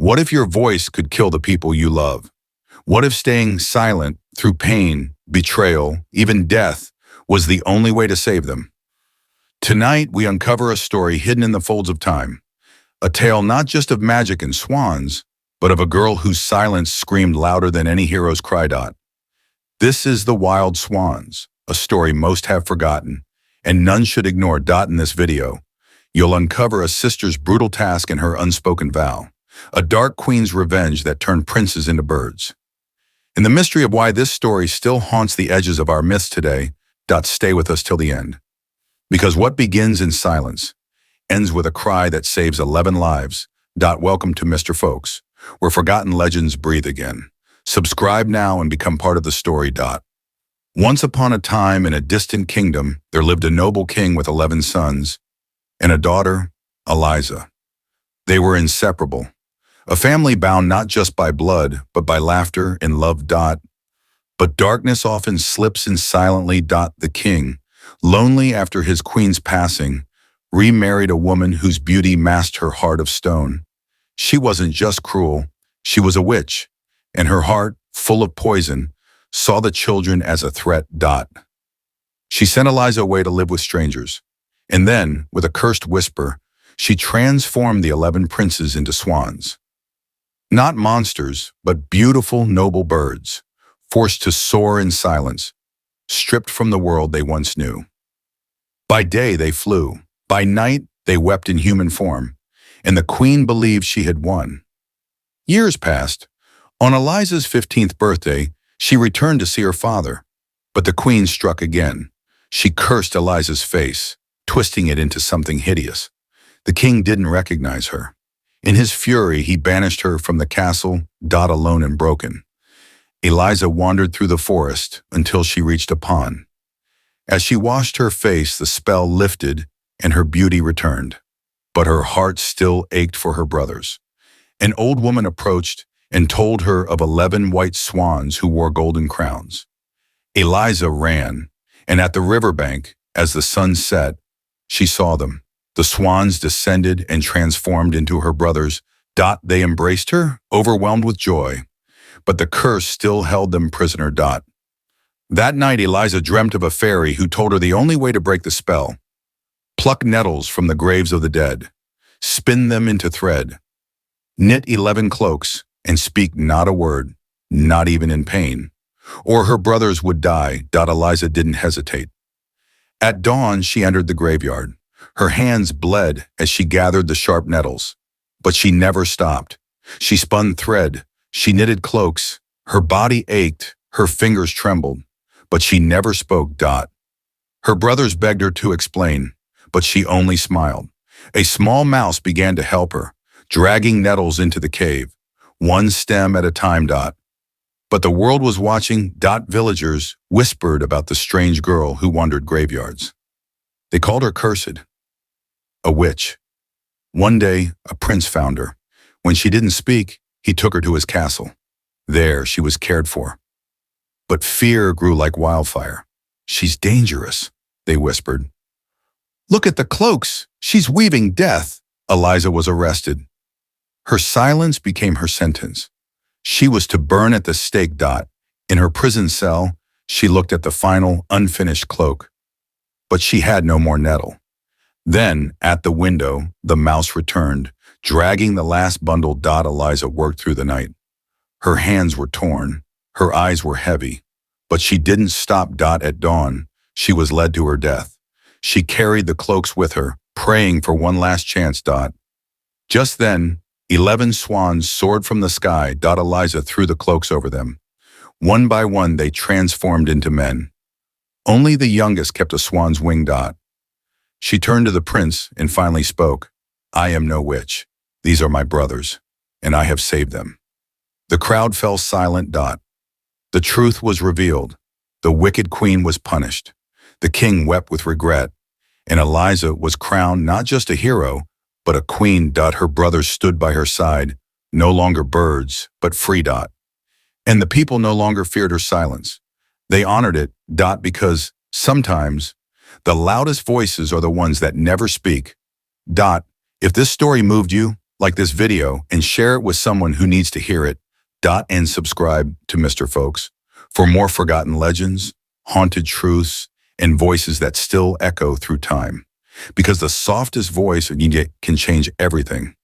What if your voice could kill the people you love? What if staying silent through pain, betrayal, even death was the only way to save them? Tonight, we uncover a story hidden in the folds of time, a tale not just of magic and swans, but of a girl whose silence screamed louder than any hero's cry. This is The Wild Swans, a story most have forgotten, and none should ignore. In this video, you'll uncover a sister's brutal task and her unspoken vow, a dark queen's revenge that turned princes into birds. In the mystery of why this story still haunts the edges of our myths today, stay with us till the end. Because what begins in silence ends with a cry that saves 11 lives. Welcome to Mr. Folks, where forgotten legends breathe again. Subscribe now and become part of the story. Once upon a time in a distant kingdom, there lived a noble king with 11 sons and a daughter, Eliza. They were inseparable, a family bound not just by blood, but by laughter and love. But darkness often slips in silently. The king, lonely after his queen's passing, remarried a woman whose beauty masked her heart of stone. She wasn't just cruel, she was a witch, and her heart, full of poison, saw the children as a threat. She sent Eliza away to live with strangers, and then, with a cursed whisper, she transformed the 11 princes into swans. Not monsters, but beautiful, noble birds, forced to soar in silence, stripped from the world they once knew. By day they flew, by night they wept in human form, and the queen believed she had won. Years passed. On Eliza's 15th birthday, she returned to see her father, but the queen struck again. She cursed Eliza's face, twisting it into something hideous. The king didn't recognize her. In his fury, he banished her from the castle. Alone and broken, Eliza wandered through the forest until she reached a pond. As she washed her face, the spell lifted and her beauty returned. But her heart still ached for her brothers. An old woman approached and told her of 11 white swans who wore golden crowns. Eliza ran, and at the riverbank, as the sun set, she saw them. The swans descended and transformed into her brothers. They embraced her, overwhelmed with joy, but the curse still held them prisoner. That night, Eliza dreamt of a fairy who told her the only way to break the spell: pluck nettles from the graves of the dead, spin them into thread, knit 11 cloaks, and speak not a word, not even in pain, or her brothers would die. Eliza didn't hesitate. At dawn, she entered the graveyard. Her hands bled as she gathered the sharp nettles, but she never stopped. She spun thread, she knitted cloaks, her body ached, her fingers trembled, but she never spoke. Her brothers begged her to explain, but she only smiled. A small mouse began to help her, dragging nettles into the cave, one stem at a time. But the world was watching. Villagers whispered about the strange girl who wandered graveyards. They called her cursed, a witch. One day, a prince found her. When she didn't speak, he took her to his castle. There, she was cared for. But fear grew like wildfire. She's dangerous, they whispered. Look at the cloaks. She's weaving death. Eliza was arrested. Her silence became her sentence. She was to burn at the stake. In her prison cell, she looked at the final, unfinished cloak. But she had no more nettle. Then, at the window, the mouse returned, dragging the last bundle. Eliza worked through the night. Her hands were torn, her eyes were heavy, but she didn't stop. At dawn, she was led to her death. She carried the cloaks with her, praying for one last chance. Just then, 11 swans soared from the sky. Eliza threw the cloaks over them. One by one, they transformed into men. Only the youngest kept a swan's wing. She turned to the prince and finally spoke. I am no witch. These are my brothers, and I have saved them. The crowd fell silent. The truth was revealed. The wicked queen was punished. The king wept with regret, and Eliza was crowned not just a hero, but a queen. Her brothers stood by her side, no longer birds, but free. And the people no longer feared her silence. They honored it. Because sometimes the loudest voices are the ones that never speak. If this story moved you, like this video and share it with someone who needs to hear it. And subscribe to Mr. Folks for more forgotten legends, haunted truths, and voices that still echo through time. Because the softest voice can change everything.